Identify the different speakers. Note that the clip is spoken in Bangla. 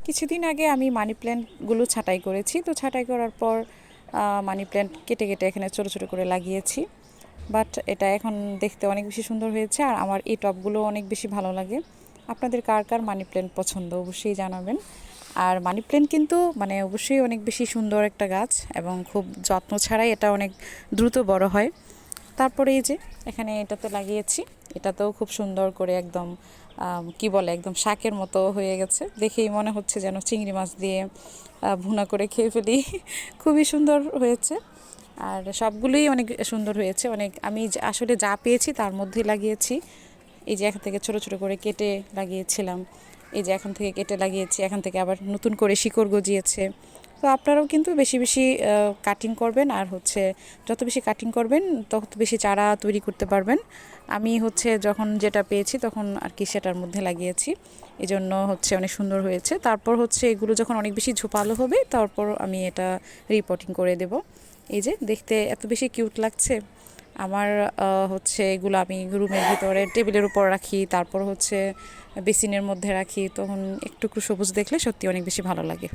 Speaker 1: কিছুদিন আগে আমি মানি প্ল্যান্টগুলো ছাঁটাই করেছি, তো ছাঁটাই করার পর মানি প্ল্যান্ট কেটে কেটে এখানে ছোটো ছোটো করে লাগিয়েছি। বাট এটা এখন দেখতে অনেক বেশি সুন্দর হয়েছে, আর আমার এই টবগুলো অনেক বেশি ভালো লাগে। আপনাদের কার কার মানি প্ল্যান্ট পছন্দ অবশ্যই জানাবেন। আর মানি প্ল্যান্ট কিন্তু মানে অবশ্যই অনেক বেশি সুন্দর একটা গাছ, এবং খুব যত্ন ছাড়াই এটা অনেক দ্রুত বড় হয়। তারপরে এই যে এখানে এটাতে লাগিয়েছি, এটাতেও খুব সুন্দর করে একদম কি বলে একদম শাকের মতো হয়ে গেছে, দেখেই মনে হচ্ছে যেন চিংড়ি মাছ দিয়ে ভুনা করে খেয়ে ফেলি। খুবই সুন্দর হয়েছে, আর সবগুলোই অনেক সুন্দর হয়েছে। অনেক আমি আসলে যা পেয়েছি তার মধ্যেই লাগিয়েছি। এই যে এখান থেকে ছোট ছোট করে কেটে লাগিয়েছিলাম, এই যে এখান থেকে কেটে লাগিয়েছি, এখান থেকে আবার নতুন করে শিকড় গজিয়েছে। তো আপনারাও কিন্তু বেশি বেশি কাটিং করবেন, আর হচ্ছে যত বেশি কাটিং করবেন তত বেশি চারা তৈরি করতে পারবেন। আমি হচ্ছে যখন যেটা পেয়েছি তখন আর কি সেটার মধ্যে লাগিয়েছি, এই জন্য হচ্ছে অনেক সুন্দর হয়েছে। তারপর হচ্ছে এগুলো যখন অনেক বেশি ঝোপালো হবে তারপর আমি এটা রিপোর্টিং করে দেব। এই যে দেখতে এত বেশি কিউট লাগছে আমার। হচ্ছে এগুলো আমি রুমের ভিতরে টেবিলের উপর রাখি, তারপর হচ্ছে বেসিনের মধ্যে রাখি, তখন একটু সবুজ দেখলে সত্যি অনেক বেশি ভালো লাগে।